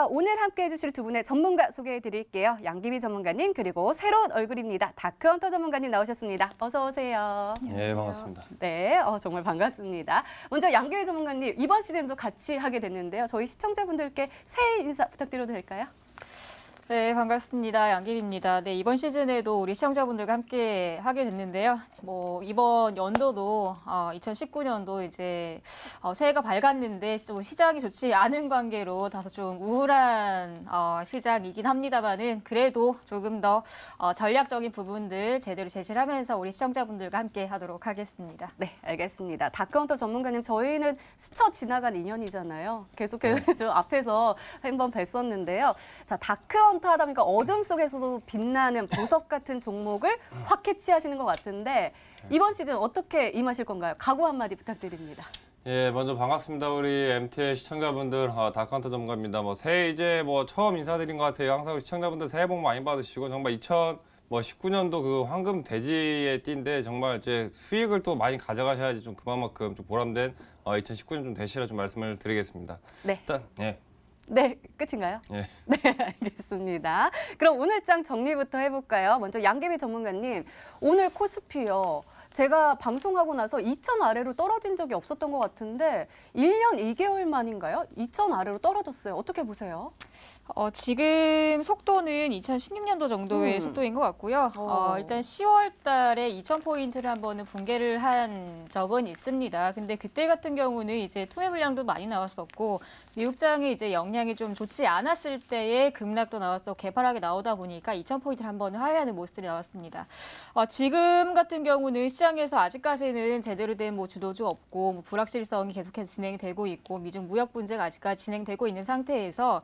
자, 오늘 함께해 주실 두 분의 전문가 소개해 드릴게요. 양기비 전문가님 그리고 새로운 얼굴입니다. 다크헌터 전문가님 나오셨습니다. 어서 오세요. 네, 반갑습니다. 네, 정말 반갑습니다. 먼저 양기비 전문가님, 이번 시즌도 같이 하게 됐는데요. 저희 시청자분들께 새해 인사 부탁드려도 될까요? 네, 반갑습니다. 양길입니다. 네, 이번 시즌에도 우리 시청자분들과 함께 하게 됐는데요. 이번 연도도 2019년도 이제 새해가 밝았는데 좀 시장이 좋지 않은 관계로 다소 좀 우울한 시장이긴 합니다만은 그래도 조금 더 전략적인 부분들 제대로 제시를 하면서 우리 시청자분들과 함께 하도록 하겠습니다. 네, 알겠습니다. 다크헌터 전문가님, 저희는 스쳐 지나간 인연이잖아요. 계속해서 좀 앞에서 한번 뵀었는데요. 자, 다크헌터 하다 보니까 어둠 속에서도 빛나는 보석 같은 종목을 확 캐치하시는 것 같은데 이번 시즌 어떻게 임하실 건가요? 각오 한마디 부탁드립니다. 예, 먼저 반갑습니다. 우리 MT의 시청자분들, 다크헌터 전문가입니다. 새해 이제 처음 인사드린 것 같아요. 항상 시청자분들 새해 복 많이 받으시고 정말 2019년도 그 황금 돼지의 띠인데 정말 이제 수익을 또 많이 가져가셔야지 좀 그만큼 좀 보람된 2019년 좀 되시라 좀 말씀을 드리겠습니다. 네. 일단 예. 네, 끝인가요? 예. 네, 알겠습니다. 그럼 오늘 장 정리부터 해볼까요? 먼저 양계비 전문가님, 오늘 코스피요. 제가 방송하고 나서 2,000 아래로 떨어진 적이 없었던 것 같은데 1년 2개월 만인가요? 2,000 아래로 떨어졌어요. 어떻게 보세요? 지금 속도는 2016년도 정도의 속도인 것 같고요. 일단 10월 달에 2,000포인트를 한번은 붕괴를 한 적은 있습니다. 근데 그때 같은 경우는 이제 투매 물량도 많이 나왔었고 미국장이 이제 영향이 좀 좋지 않았을 때에 급락도 나왔었고 개파락이 나오다 보니까 2,000포인트를 한번 하회하는 모습들이 나왔습니다. 지금 같은 경우는 시장에서 아직까지는 제대로 된 주도주 없고 불확실성이 계속해서 진행되고 있고 미중 무역 분쟁 아직까지 진행되고 있는 상태에서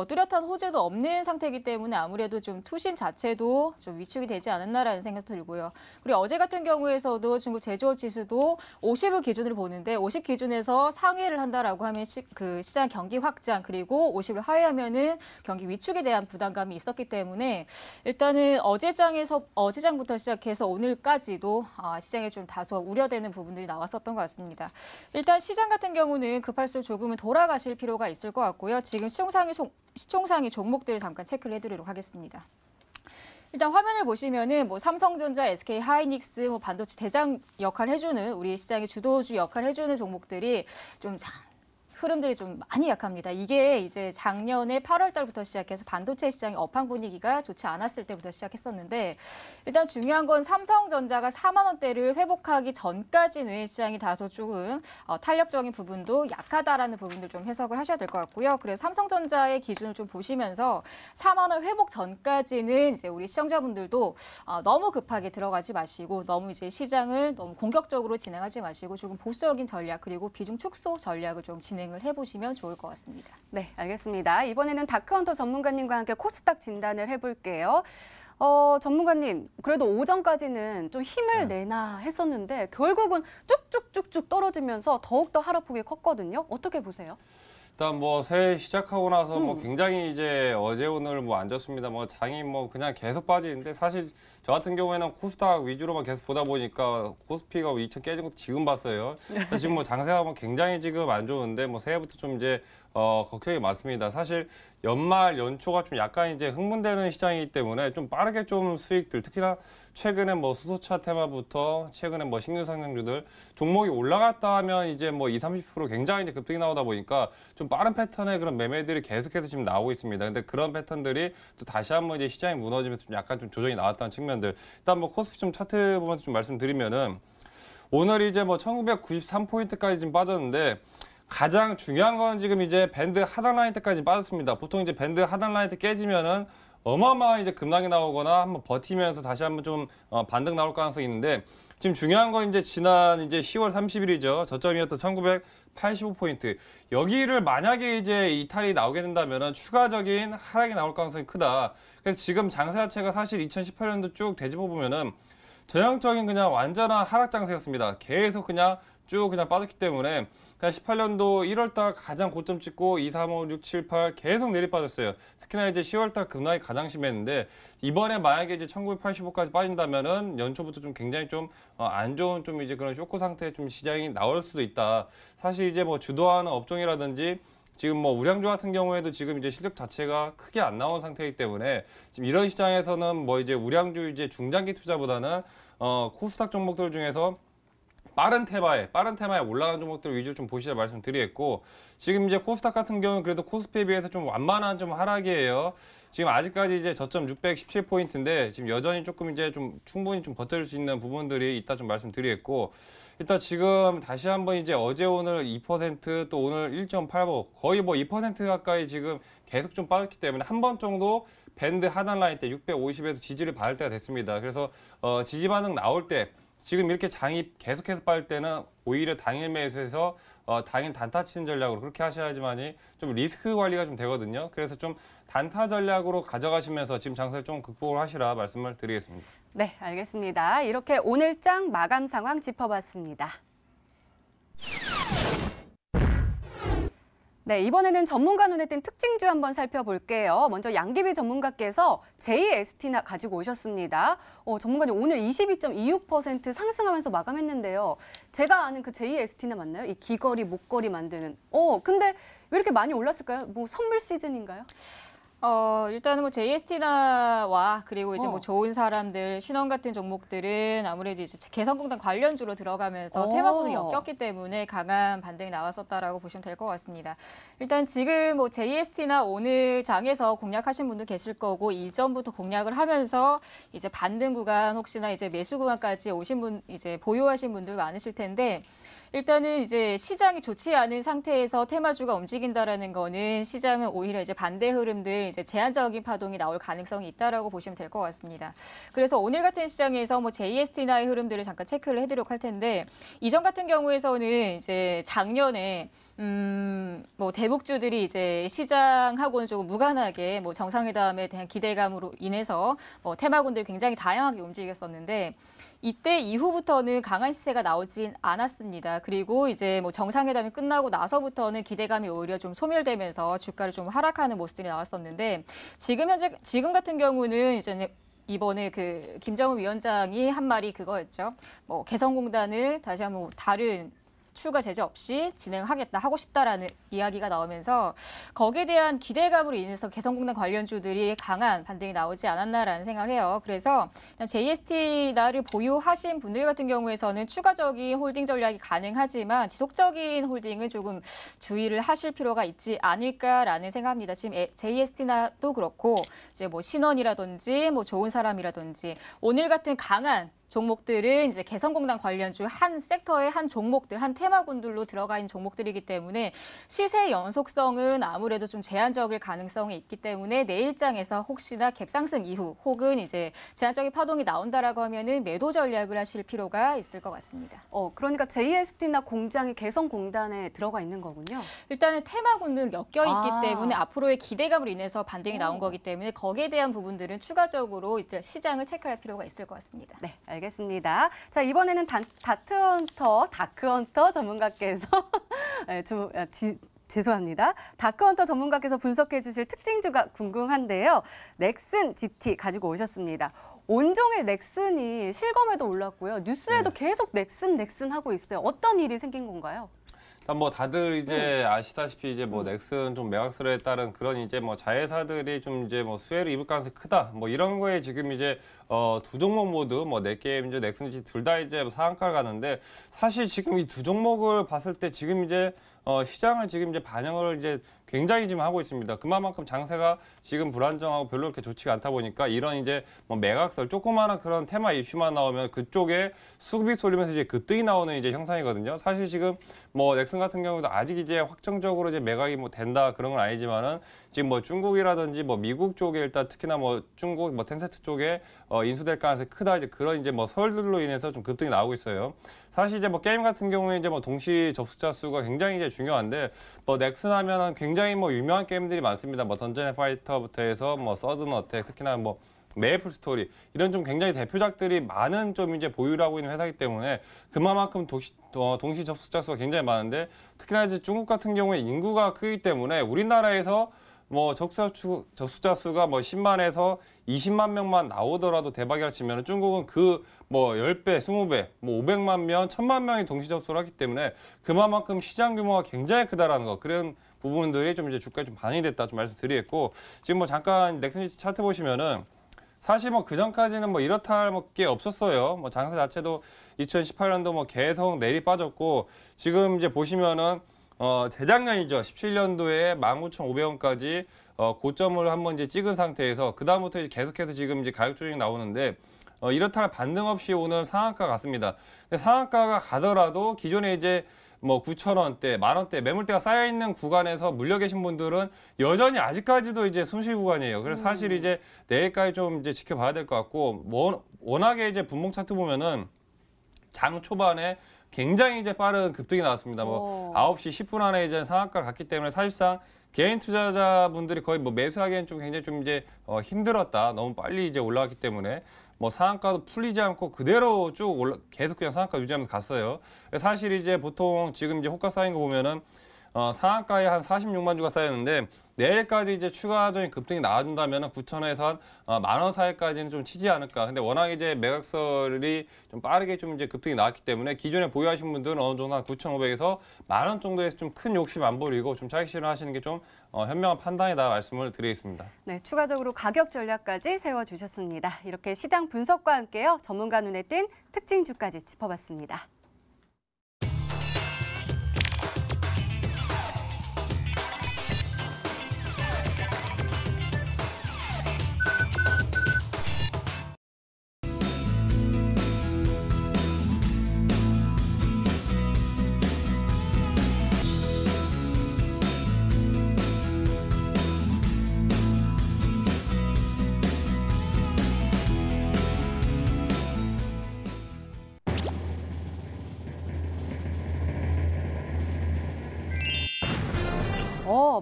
뚜렷한 호재도 없는 상태이기 때문에 아무래도 좀 투심 자체도 좀 위축이 되지 않았나라는 생각도 들고요. 그리고 어제 같은 경우에서도 중국 제조업 지수도 50을 기준으로 보는데 50 기준에서 상회를 한다라고 하면 그 시장 경기 확장 그리고 50을 하회하면은 경기 위축에 대한 부담감이 있었기 때문에 일단은 어제장부터 시작해서 오늘까지도 시장에 좀 다소 우려되는 부분들이 나왔었던 것 같습니다. 일단 시장 같은 경우는 급할수록 조금은 돌아가실 필요가 있을 것 같고요. 지금 시총상위 종목들을 잠깐 체크를 해드리도록 하겠습니다. 일단 화면을 보시면은 삼성전자, SK 하이닉스, 반도체 대장 역할을 해주는 우리 시장의 주도주 역할을 해주는 종목들이 좀 흐름들이 좀 많이 약합니다. 이게 이제 작년에 8월 달부터 시작해서 반도체 시장의 업황 분위기가 좋지 않았을 때부터 시작했었는데 일단 중요한 건 삼성전자가 4만 원대를 회복하기 전까지는 시장이 다소 조금 탄력적인 부분도 약하다라는 부분들 좀 해석을 하셔야 될 것 같고요. 그래서 삼성전자의 기준을 좀 보시면서 4만 원 회복 전까지는 이제 우리 시청자분들도 너무 급하게 들어가지 마시고 너무 이제 시장을 너무 공격적으로 진행하지 마시고 조금 보수적인 전략 그리고 비중 축소 전략을 좀 진행을 해보시면 좋을 것 같습니다. 네, 알겠습니다. 이번에는 다크헌터 전문가님과 함께 코스닥 진단을 해볼게요. 전문가님, 그래도 오전까지는 좀 힘을 내나 했었는데 결국은 쭉쭉쭉쭉 떨어지면서 더욱더 하락폭이 컸거든요. 어떻게 보세요? 일단 새해 시작하고 나서 굉장히 이제 어제 오늘 안 좋습니다. 장이 그냥 계속 빠지는데 사실 저 같은 경우에는 코스닥 위주로만 계속 보다 보니까 코스피가 2,000 깨진 것도 지금 봤어요. 지금 장세가 굉장히 지금 안 좋은데 새해부터 좀 이제 걱정이 많습니다. 사실 연말 연초가 좀 약간 이제 흥분되는 시장이기 때문에 좀 빠르게 좀 수익들 특히나 최근에 수소차 테마부터 최근에 신규 상장주들 종목이 올라갔다 하면 이제 20-30% 굉장히 이제 급등이 나오다 보니까 좀 빠른 패턴의 그런 매매들이 계속해서 지금 나오고 있습니다. 근데 그런 패턴들이 또 다시 한번 이제 시장이 무너지면서 좀 약간 좀 조정이 나왔다는 측면들. 일단 코스피 좀 차트 보면서 좀 말씀드리면은 오늘 이제 1993포인트까지 지금 빠졌는데 가장 중요한 건 지금 이제 밴드 하단 라인 때까지 빠졌습니다. 보통 이제 밴드 하단 라인 때 깨지면은 어마어마한 이제 급락이 나오거나 한번 버티면서 다시 한번 좀 반등 나올 가능성이 있는데 지금 중요한 건 이제 지난 이제 10월 30일이죠. 저점이었던 1985포인트. 여기를 만약에 이제 이탈이 나오게 된다면은 추가적인 하락이 나올 가능성이 크다. 그래서 지금 장세 자체가 사실 2018년도 쭉 되짚어 보면은 전형적인 그냥 완전한 하락 장세였습니다. 계속 그냥 쭉 그냥 빠졌기 때문에 그냥 18년도 1월달 가장 고점 찍고 2, 3, 5, 6, 7, 8 계속 내리빠졌어요. 특히나 이제 10월달 급락이 가장 심했는데 이번에 만약에 이제 1985까지 빠진다면은 연초부터 좀 굉장히 좀 안 좋은 좀 이제 그런 쇼크 상태의 좀 시장이 나올 수도 있다. 사실 이제 주도하는 업종이라든지 지금 뭐 우량주 같은 경우에도 지금 이제 실적 자체가 크게 안 나온 상태이기 때문에 지금 이런 시장에서는 뭐 이제 우량주 이제 중장기 투자보다는 코스닥 종목들 중에서 빠른 테마에 올라가는 종목들 위주로 좀 보시라 말씀드리겠고, 지금 이제 코스닥 같은 경우는 그래도 코스피에 비해서 좀 완만한 좀 하락이에요. 지금 아직까지 이제 저점 617포인트인데 지금 여전히 조금 이제 좀 충분히 좀 버텨줄 수 있는 부분들이 있다 좀 말씀드리겠고, 일단 지금 다시 한번 이제 어제 오늘 2% 또 오늘 1.85 거의 뭐 2% 가까이 지금 계속 좀 빠졌기 때문에 한 번 정도 밴드 하단 라인 때 650에서 지지를 받을 때가 됐습니다. 그래서 지지 반응 나올 때 지금 이렇게 장이 계속해서 빠질 때는 오히려 당일 매수해서 당일 단타 치는 전략으로 그렇게 하셔야지만이 좀 리스크 관리가 좀 되거든요. 그래서 좀 단타 전략으로 가져가시면서 지금 장세를 좀 극복을 하시라 말씀을 드리겠습니다. 네, 알겠습니다. 이렇게 오늘장 마감 상황 짚어봤습니다. 네, 이번에는 전문가 눈에 띈 특징주 한번 살펴볼게요. 먼저 양기비 전문가께서 JST나 가지고 오셨습니다. 전문가님 오늘 22.26% 상승하면서 마감했는데요. 제가 아는 그 JST나 맞나요? 이 귀걸이, 목걸이 만드는. 근데 왜 이렇게 많이 올랐을까요? 뭐 선물 시즌인가요? 일단은 뭐 JST나와 그리고 이제 어. 뭐 좋은 사람들, 신원 같은 종목들은 아무래도 이제 개성공단 관련주로 들어가면서 테마군을 엮였기 때문에 강한 반등이 나왔었다라고 보시면 될 것 같습니다. 일단 지금 뭐 JST나 오늘 장에서 공략하신 분들 계실 거고, 이전부터 공략을 하면서 이제 반등 구간 혹시나 이제 매수 구간까지 오신 분, 이제 보유하신 분들 많으실 텐데, 일단은 이제 시장이 좋지 않은 상태에서 테마주가 움직인다라는 거는 시장은 오히려 이제 반대 흐름들, 이제 제한적인 파동이 나올 가능성이 있다라고 보시면 될 것 같습니다. 그래서 오늘 같은 시장에서 뭐 JST나의 흐름들을 잠깐 체크를 해드리도록 할 텐데, 이전 같은 경우에서는 이제 작년에 뭐 대북주들이 이제 시장하고는 조금 무관하게 뭐 정상회담에 대한 기대감으로 인해서 뭐 테마군들이 굉장히 다양하게 움직였었는데, 이때 이후부터는 강한 시세가 나오진 않았습니다. 그리고 이제 뭐 정상회담이 끝나고 나서부터는 기대감이 오히려 좀 소멸되면서 주가를 좀 하락하는 모습들이 나왔었는데, 지금 같은 경우는 이제 이번에 그 김정은 위원장이 한 말이 그거였죠. 뭐 개성공단을 다시 한번 다른 추가 제재 없이 진행하겠다, 하고 싶다라는 이야기가 나오면서 거기에 대한 기대감으로 인해서 개성공단 관련주들이 강한 반등이 나오지 않았나라는 생각을 해요. 그래서 JST나를 보유하신 분들 같은 경우에서는 추가적인 홀딩 전략이 가능하지만 지속적인 홀딩을 조금 주의를 하실 필요가 있지 않을까라는 생각합니다. 지금 JST나도 그렇고 이제 뭐 신원이라든지 뭐 좋은 사람이라든지 오늘 같은 강한 종목들은 이제 개성공단 관련주 한 섹터의 한 종목들, 한 테마군들로 들어가 있는 종목들이기 때문에 시세 연속성은 아무래도 좀 제한적일 가능성이 있기 때문에 내일장에서 혹시나 갭상승 이후 혹은 이제 제한적인 파동이 나온다라고 하면은 매도 전략을 하실 필요가 있을 것 같습니다. 그러니까 JST나 공장이 개성공단에 들어가 있는 거군요. 일단은 테마군들 엮여 있기 때문에 앞으로의 기대감으로 인해서 반등이 나온 거기 때문에 거기에 대한 부분들은 추가적으로 이제 시장을 체크할 필요가 있을 것 같습니다. 네, 알겠습니다. 자, 이번에는 다크헌터 전문가께서 죄송합니다. 다크헌터 전문가께서 분석해 주실 특징주가 궁금한데요. 넥슨 GT 가지고 오셨습니다. 온종일 넥슨이 실검에도 올랐고요. 뉴스에도 계속 넥슨 하고 있어요. 어떤 일이 생긴 건가요? 뭐 다들 이제 아시다시피 이제 뭐 넥슨 좀 매각설에 따른 그런 이제 뭐 자회사들이 좀 이제 뭐 수혜를 입을 가능성이 크다. 뭐 이런 거에 지금 이제 두 종목 모두 뭐 넷게임즈, 넥슨지 둘 다 이제 상한가를 가는데, 사실 지금 이 두 종목을 봤을 때 지금 이제 시장을 지금 이제 반영을 이제 굉장히 지금 하고 있습니다. 그만큼 장세가 지금 불안정하고 별로 그렇게 좋지가 않다 보니까 이런 이제 뭐 매각설, 조그마한 그런 테마 이슈만 나오면 그쪽에 수급이 쏠리면서 이제 급등이 나오는 이제 형상이거든요. 사실 지금 뭐 넥슨 같은 경우도 아직 이제 확정적으로 이제 매각이 뭐 된다 그런 건 아니지만은 지금 뭐 중국이라든지 뭐 미국 쪽에 일단 특히나 뭐 중국 뭐 텐센트 쪽에 인수될 가능성이 크다, 이제 그런 이제 뭐 설들로 인해서 좀 급등이 나오고 있어요. 사실 이제 뭐 게임 같은 경우에 이제 뭐 동시 접속자 수가 굉장히 이제 중요한데, 뭐 넥슨 하면은 굉장히 뭐 유명한 게임들이 많습니다. 뭐 던전 앤 파이터부터 해서 뭐 서든 어택, 특히나 뭐 메이플 스토리, 이런 좀 굉장히 대표작들이 많은 좀 이제 보유를 하고 있는 회사이기 때문에 그만큼 동시 접속자 수가 굉장히 많은데, 특히나 이제 중국 같은 경우에 인구가 크기 때문에 우리나라에서 뭐 접속자 수가 뭐 10만에서 20만 명만 나오더라도 대박이라 치면 중국은 그 뭐 10배, 20배, 뭐 500만 명, 1000만 명이 동시 접속을 하기 때문에 그만큼 시장 규모가 굉장히 크다라는 거, 그런 부분들이 좀 이제 주가에 좀 반영이 됐다 좀 말씀드리겠고 지금 뭐 잠깐 넥슨지수 차트 보시면은 사실 뭐 그전까지는 뭐 이렇다 할 게 없었어요. 뭐 장세 자체도 2018년도 뭐 계속 내리 빠졌고 지금 이제 보시면은 재작년이죠. 17년도에 19,500원까지 고점을 한번 이제 찍은 상태에서 그다음부터 이제 계속해서 지금 이제 가격 조정이 나오는데 이렇다 할 반등 없이 오는 상한가 같습니다. 근데 상한가가 가더라도 기존에 이제 뭐 9,000원대, 만원대 매물대가 쌓여 있는 구간에서 물려 계신 분들은 여전히 아직까지도 이제 손실 구간이에요. 그래서 사실 이제 내일까지 좀 이제 지켜봐야 될 것 같고 워낙에 이제 분봉 차트 보면은 장 초반에 굉장히 이제 빠른 급등이 나왔습니다. 뭐 9시 10분 안에 이제 상한가를 갔기 때문에 사실상 개인 투자자분들이 거의 뭐 매수하기엔 좀 굉장히 좀 이제 힘들었다. 너무 빨리 이제 올라왔기 때문에 뭐 상한가도 풀리지 않고 그대로 쭉 계속 그냥 상한가 유지하면서 갔어요. 사실 이제 보통 지금 이제 호가 쌓인 거 보면은 상한가에 한 46만 주가 쌓였는데 내일까지 이제 추가적인 급등이 나와준다면 9,000원에서 한 10,000원 사이까지는 좀 치지 않을까. 근데 워낙 이제 매각설이 좀 빠르게 좀 이제 급등이 나왔기 때문에 기존에 보유하신 분들은 어느 정도 한 9,500에서 10,000원 정도에서 좀 큰 욕심 안 부리고 좀 차익 실현하시는 게 좀 현명한 판단이다 말씀을 드리겠습니다. 네, 추가적으로 가격 전략까지 세워주셨습니다. 이렇게 시장 분석과 함께요. 전문가 눈에 띈 특징주까지 짚어봤습니다.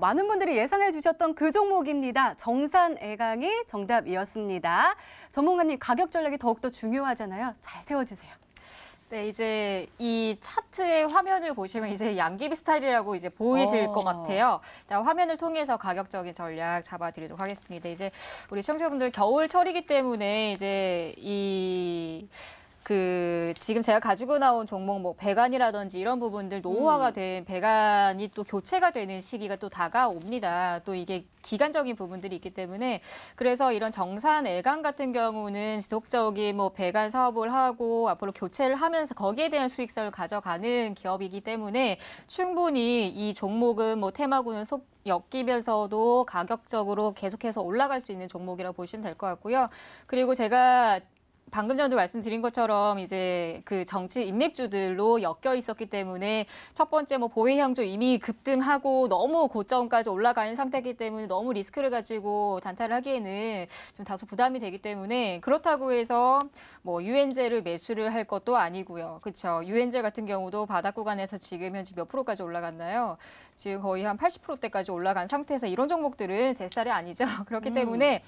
많은 분들이 예상해 주셨던 그 종목입니다. 정산애강이 정답이었습니다. 전문가님, 가격 전략이 더욱더 중요하잖아요. 잘 세워주세요. 네, 이제 이 차트의 화면을 보시면 이제 양귀비 스타일이라고 이제 보이실 것 같아요. 자, 화면을 통해서 가격적인 전략 잡아드리도록 하겠습니다. 이제 우리 시청자분들 겨울철이기 때문에 이제 지금 제가 가지고 나온 종목 뭐 배관이라든지 이런 부분들 노후화가 된 배관이 또 교체가 되는 시기가 또 다가옵니다. 또 이게 기간적인 부분들이 있기 때문에 그래서 이런 정산애강 같은 경우는 지속적인 뭐 배관 사업을 하고 앞으로 교체를 하면서 거기에 대한 수익성을 가져가는 기업이기 때문에 충분히 이 종목은 뭐 테마군은 엮이면서도 가격적으로 계속해서 올라갈 수 있는 종목이라고 보시면 될 것 같고요. 그리고 제가 방금 전에도 말씀드린 것처럼 이제 그 정치 인맥주들로 엮여 있었기 때문에 첫 번째 뭐 보혜향조 이미 급등하고 너무 고점까지 올라가는 상태이기 때문에 너무 리스크를 가지고 단타를 하기에는 좀 다소 부담이 되기 때문에 그렇다고 해서 뭐 유엔젤을 매수를 할 것도 아니고요. 그렇죠. 유엔젤 같은 경우도 바닥 구간에서 지금 현재 몇 프로까지 올라갔나요? 지금 거의 한 80%대까지 올라간 상태에서 이런 종목들은 제 스타일이 아니죠. 그렇기 때문에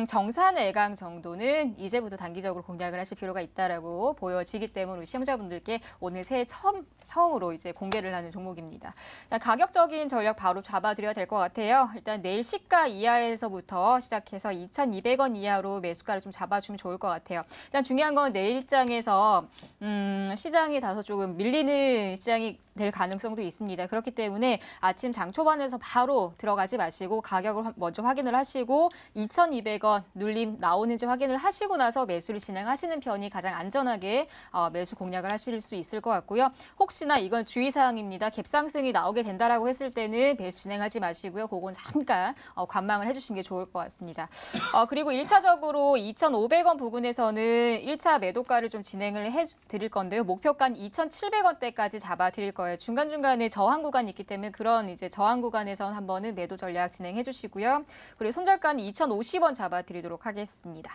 정산애강 정도는 이제부터 단기적으로 공략을 하실 필요가 있다라고 보여지기 때문에 우리 시청자분들께 오늘 새해 처음으로 이제 공개를 하는 종목입니다. 자, 가격적인 전략 바로 잡아드려야 될 것 같아요. 일단 내일 시가 이하에서부터 시작해서 2,200원 이하로 매수가를 좀 잡아주면 좋을 것 같아요. 일단 중요한 건 내일 입장에서 시장이 다소 조금 밀리는 시장이 될 가능성도 있습니다. 그렇기 때문에 아침 장 초반에서 바로 들어가지 마시고 가격을 먼저 확인을 하시고 2,200원 눌림 나오는지 확인을 하시고 나서 매수를 진행하시는 편이 가장 안전하게 매수 공략을 하실 수 있을 것 같고요. 혹시나 이건 주의사항입니다. 갭상승이 나오게 된다라고 했을 때는 매수 진행하지 마시고요. 그건 잠깐 관망을 해주시는 게 좋을 것 같습니다. 그리고 1차적으로 2,500원 부분에서는 1차 매도가를 좀 진행을 해드릴 건데요. 목표가는 2,700원대까지 잡아드릴 거예요. 중간중간에 저항 구간이 있기 때문에 그런 이제 저항 구간에선 한번은 매도 전략 진행해 주시고요. 그리고 손절가는 2,050원 잡아드리도록 하겠습니다.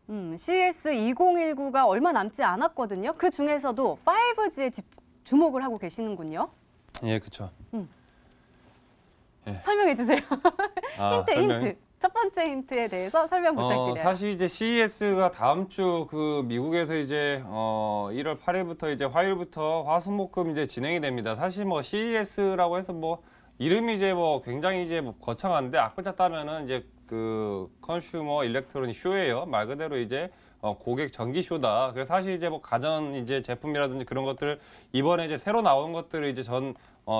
CS2019가 얼마 남지 않았거든요. 그 중에서도 5G에 주목을 하고 계시는군요. 예, 그렇죠. 설명해 주세요. 힌트. 첫 번째 힌트에 대해서 설명 부탁드려요. 사실 이제 CES가 다음 주 그 미국에서 이제 1월 8일부터 이제 화요일부터 화수목금 이제 진행이 됩니다. 사실 뭐 CES라고 해서 뭐 이름이 이제 뭐 굉장히 이제 뭐 거창한데 앞글자 따면은 이제 그 컨슈머 일렉트로닉 쇼예요. 말 그대로 이제 고객 전기 쇼다. 그래서 사실 이제 뭐 가전 이제 제품이라든지 그런 것들 이번에 이제 새로 나온 것들을 이제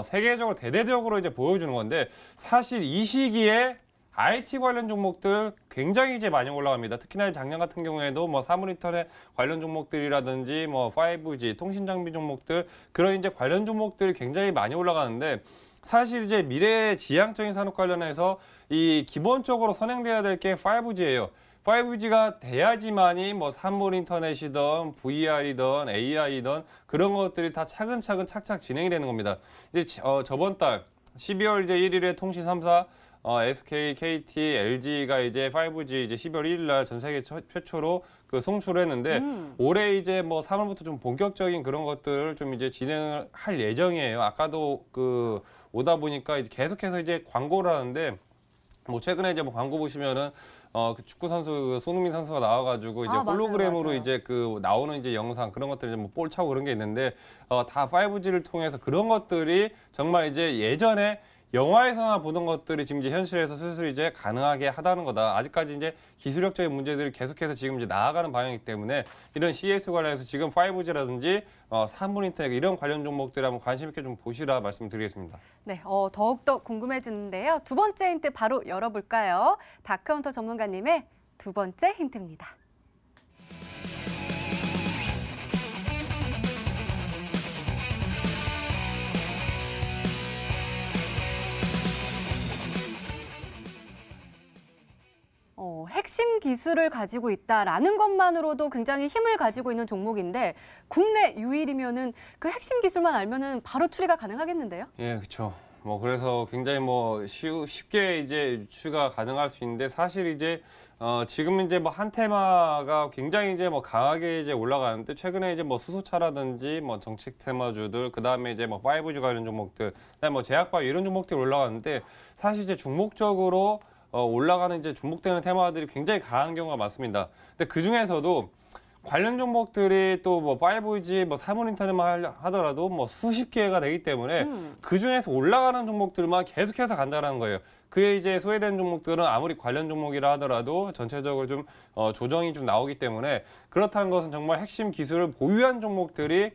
세계적으로 대대적으로 이제 보여주는 건데 사실 이 시기에 IT 관련 종목들 굉장히 이제 많이 올라갑니다. 특히나 작년 같은 경우에도 뭐 사물인터넷 관련 종목들이라든지 뭐 5G 통신 장비 종목들 그런 이제 관련 종목들이 굉장히 많이 올라가는데 사실 이제 미래 지향적인 산업 관련해서 이 기본적으로 선행돼야 될 게 5G예요. 5G가 돼야지만이 뭐 산물 인터넷이든 VR이든 AI든 그런 것들이 다 차근차근 착착 진행이 되는 겁니다. 이제 저번 달 12월 이제 1일에 통신 3사 SK, KT, LG가 이제 5G 이제 12월 1일 날 전 세계 최초로 그 송출을 했는데 올해 이제 뭐 3월부터 좀 본격적인 그런 것들을 좀 이제 진행을 할 예정이에요. 아까도 그 오다 보니까 이제 계속해서 이제 광고를 하는데 뭐 최근에 이제 뭐 광고 보시면은 그 축구 선수 그 손흥민 선수가 나와가지고 이제 맞아요, 홀로그램으로 맞아요. 이제 그 나오는 이제 영상 그런 것들 이제 뭐 볼 차고 그런 게 있는데 다 5G를 통해서 그런 것들이 정말 이제 예전에 영화에서나 보던 것들이 지금 이제 현실에서 슬슬 이제 가능하게 하다는 거다. 아직까지 이제 기술력적인 문제들이 계속해서 지금 이제 나아가는 방향이기 때문에 이런 CS 관련해서 지금 5G라든지 산물 인터넷 이런 관련 종목들 한번 관심 있게 좀 보시라 말씀드리겠습니다. 네, 더욱더 궁금해지는데요. 두 번째 힌트 바로 열어볼까요? 다크헌터 전문가님의 두 번째 힌트입니다. 핵심 기술을 가지고 있다라는 것만으로도 굉장히 힘을 가지고 있는 종목인데 국내 유일이면은 그 핵심 기술만 알면은 바로 추리가 가능하겠는데요? 예, 그렇죠. 뭐 그래서 굉장히 뭐 쉽게 이제 유추가 가능할 수 있는데 사실 이제 지금 이제 뭐 한 테마가 굉장히 이제 뭐 강하게 이제 올라가는데 최근에 이제 뭐 수소차라든지 뭐 정책 테마주들 그다음에 이제 뭐 5G 관련 종목들 그다음에 뭐 제약바이오 이런 종목들이 올라가는데 사실 이제 중목적으로 올라가는 이제 중복되는 테마들이 굉장히 강한 경우가 많습니다. 근데 그 중에서도 관련 종목들이 또 뭐 5G, 뭐 사물 인터넷만 하더라도 뭐 수십 개가 되기 때문에 그 중에서 올라가는 종목들만 계속해서 간다는 거예요. 그에 이제 소외된 종목들은 아무리 관련 종목이라 하더라도 전체적으로 좀 조정이 좀 나오기 때문에 그렇다는 것은 정말 핵심 기술을 보유한 종목들이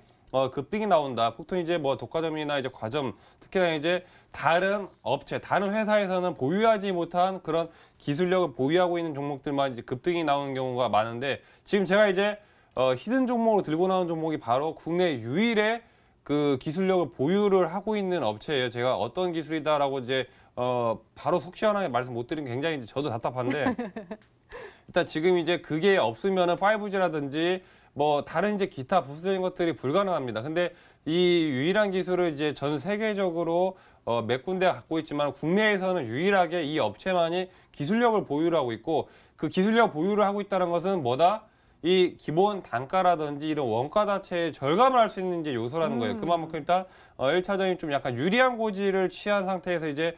급등이 나온다. 보통 이제 뭐 독과점이나 이제 과점, 특히나 이제 다른 업체, 다른 회사에서는 보유하지 못한 그런 기술력을 보유하고 있는 종목들만 이제 급등이 나오는 경우가 많은데 지금 제가 이제 히든 종목으로 들고 나온 종목이 바로 국내 유일의 그 기술력을 보유를 하고 있는 업체예요. 제가 어떤 기술이다라고 이제 바로 속 시원하게 말씀 못 드리면 굉장히 이제 저도 답답한데 일단 지금 이제 그게 없으면은 5G라든지 뭐 다른 이제 기타 부수적인 것들이 불가능합니다. 근데 이 유일한 기술을 이제 전 세계적으로 몇 군데 갖고 있지만 국내에서는 유일하게 이 업체만이 기술력을 보유를 하고 있고 그 기술력 보유를 하고 있다는 것은 뭐다? 이 기본 단가라든지 이런 원가 자체의 절감을 할 수 있는 이제 요소라는 거예요. 그만큼 일단 1차적인 좀 약간 유리한 고지를 취한 상태에서 이제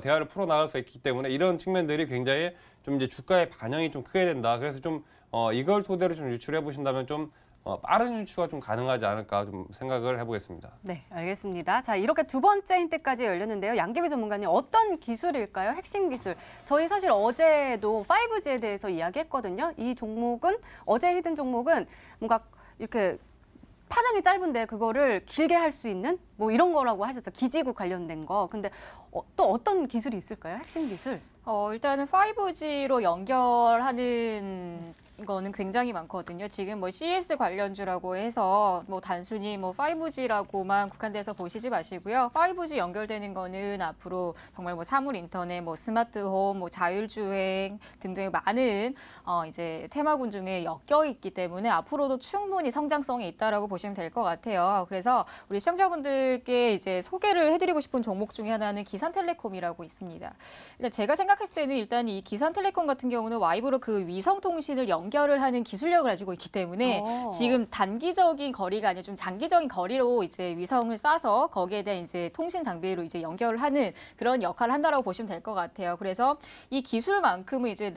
대화를 풀어 나갈 수 있기 때문에 이런 측면들이 굉장히 좀 이제 주가의 반영이 좀 크게 된다. 그래서 좀 이걸 토대로 좀 유출해 보신다면 좀 빠른 유추가 좀 가능하지 않을까 좀 생각을 해보겠습니다. 네, 알겠습니다. 자, 이렇게 두 번째 힌트까지 열렸는데요. 양계비 전문가님, 어떤 기술일까요? 핵심 기술. 저희 사실 어제도 5G에 대해서 이야기했거든요. 이 종목은, 어제 히든 종목은 뭔가 이렇게 파장이 짧은데 그거를 길게 할 수 있는 뭐 이런 거라고 하셨어요. 기지국 관련된 거. 근데 또 어떤 기술이 있을까요? 핵심 기술? 일단은 5G로 연결하는 거는 굉장히 많거든요. 지금 뭐 CS 관련주라고 해서 뭐 단순히 뭐 5G라고만 국한돼서 보시지 마시고요. 5G 연결되는 거는 앞으로 정말 뭐 사물 인터넷, 뭐 스마트홈, 뭐 자율주행 등등의 많은 이제 테마군 중에 엮여 있기 때문에 앞으로도 충분히 성장성이 있다라고 보시면 될 것 같아요. 그래서 우리 시청자분들께 이제 소개를 해드리고 싶은 종목 중에 하나는 기산텔레콤이라고 있습니다. 일단 제가 생각했을 때는 일단 이 기산텔레콤 같은 경우는 와이브로 그 위성통신을 연결을 하는 기술력을 가지고 있기 때문에 지금 단기적인 거리가 아니라 좀 장기적인 거리로 이제 위성을 쏴서 거기에 대한 이제 통신 장비로 이제 연결하는 그런 역할을 한다라고 보시면 될 것 같아요. 그래서 이 기술만큼은 이제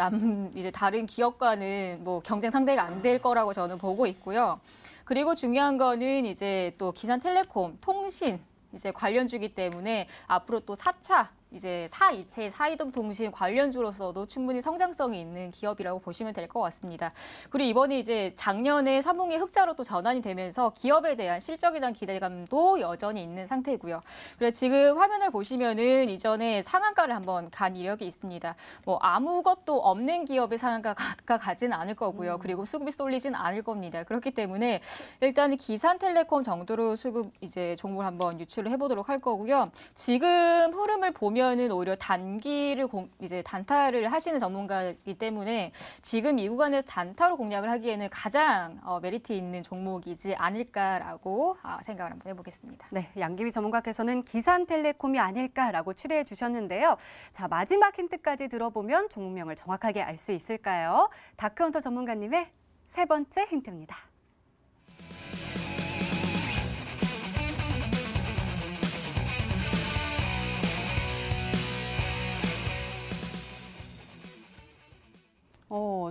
이제 다른 기업과는 뭐 경쟁 상대가 안 될 거라고 저는 보고 있고요. 그리고 중요한 거는 이제 또 기산텔레콤 통신 이제 관련주기 때문에 앞으로 또 4차 이제 사이체, 사이동통신 관련주로서도 충분히 성장성이 있는 기업이라고 보시면 될 것 같습니다. 그리고 이번에 이제 작년에 3분기 흑자로 또 전환이 되면서 기업에 대한 실적에 대한 기대감도 여전히 있는 상태고요. 그래서 지금 화면을 보시면은 이전에 상한가를 한번 간 이력이 있습니다. 뭐 아무것도 없는 기업의 상한가가 가진 않을 거고요. 그리고 수급이 쏠리진 않을 겁니다. 그렇기 때문에 일단 기산텔레콤 정도로 수급 이제 종목을 한번 유출을 해보도록 할 거고요. 지금 흐름을 보면은 오히려 단기를 이제 단타를 하시는 전문가이기 때문에 지금 이 구간에서 단타로 공략을 하기에는 가장 메리트 있는 종목이지 않을까라고 생각을 한번 해보겠습니다. 네, 양기비 전문가께서는 기산텔레콤이 아닐까라고 추리해 주셨는데요. 자, 마지막 힌트까지 들어보면 종목명을 정확하게 알 수 있을까요? 다크헌터 전문가님의 세 번째 힌트입니다.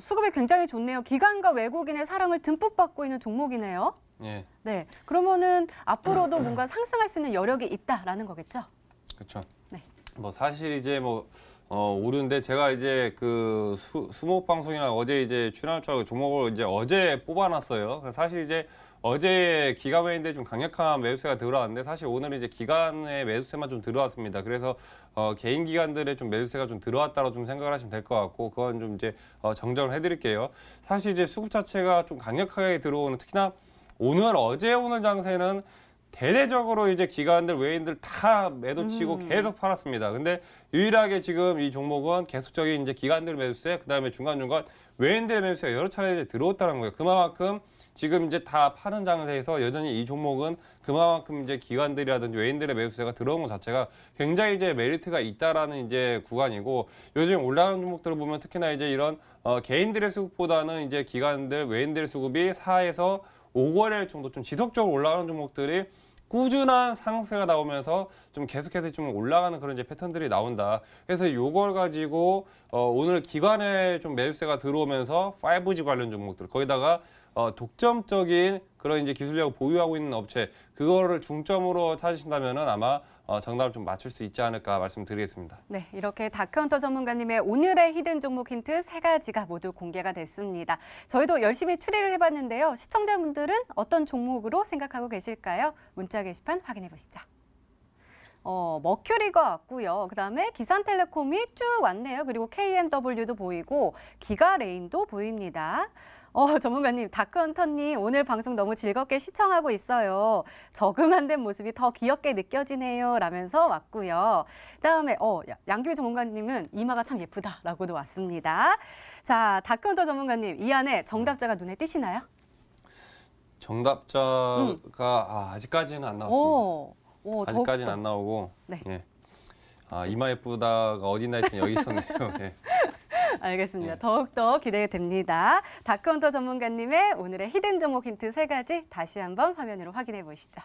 수급이 굉장히 좋네요. 기관과 외국인의 사랑을 듬뿍 받고 있는 종목이네요. 예, 네, 그러면은 앞으로도 뭔가 상승할 수 있는 여력이 있다라는 거겠죠? 그렇죠. 네. 뭐 사실 이제 뭐 오류인데 제가 이제 그 수목 방송이나 어제 이제 출연할 줄 알고 종목을 이제 어제 뽑아놨어요. 그래서 사실 이제 어제 기관 외인데 좀 강력한 매수세가 들어왔는데 사실 오늘은 이제 기관의 매수세만 좀 들어왔습니다. 그래서 개인 기관들의 좀 매수세가 좀 들어왔다고 좀 생각을 하시면 될 것 같고 그건 좀 이제 정정을 해드릴게요. 사실 이제 수급 자체가 좀 강력하게 들어오는 특히나 어제 오늘 장세는 대대적으로 이제 기관들, 외인들 다 매도치고 계속 팔았습니다. 근데 유일하게 지금 이 종목은 계속적인 이제 기관들 매수세, 그다음에 중간중간 외인들의 매수세가 여러 차례 이제 들어왔다는 거예요. 그만큼 지금 이제 다 파는 장세에서 여전히 이 종목은 그만큼 이제 기관들이라든지 외인들의 매수세가 들어온 것 자체가 굉장히 이제 메리트가 있다라는 이제 구간이고 요즘 올라가는 종목들을 보면 특히나 이제 이런 개인들의 수급보다는 이제 기관들, 외인들의 수급이 4에서 5거래일 정도 좀 지속적으로 올라가는 종목들이 꾸준한 상승세가 나오면서 좀 계속해서 좀 올라가는 그런 이제 패턴들이 나온다. 그래서 이걸 가지고 오늘 기관에 좀 매수세가 들어오면서 5G 관련 종목들 거기다가 독점적인 그런 이제 기술력을 보유하고 있는 업체 그거를 중점으로 찾으신다면은 아마 정답을 좀 맞출 수 있지 않을까 말씀드리겠습니다. 네, 이렇게 다크헌터 전문가님의 오늘의 히든 종목 힌트 세 가지가 모두 공개가 됐습니다. 저희도 열심히 추리를 해봤는데요. 시청자분들은 어떤 종목으로 생각하고 계실까요? 문자 게시판 확인해 보시죠. 머큐리가 왔고요. 그다음에 기산텔레콤이 쭉 왔네요. 그리고 KMW도 보이고 기가레인도 보입니다. 전문가님, 다크헌터님 오늘 방송 너무 즐겁게 시청하고 있어요. 적응한 모습이 더 귀엽게 느껴지네요. 라면서 왔고요. 그다음에 양규희 전문가님은 이마가 참 예쁘다라고도 왔습니다. 자, 다크헌터 전문가님 이 안에 정답자가 눈에 띄시나요? 정답자가 아직까지는 안 나왔습니다. 아직까지는 안 나오고. 네. 예. 이마 예쁘다가 어딨나 했더니 여기 있었네요. 예. 알겠습니다. 더욱더 기대됩니다. 다크헌터 전문가님의 오늘의 히든 종목 힌트 세 가지 다시 한번 화면으로 확인해 보시죠.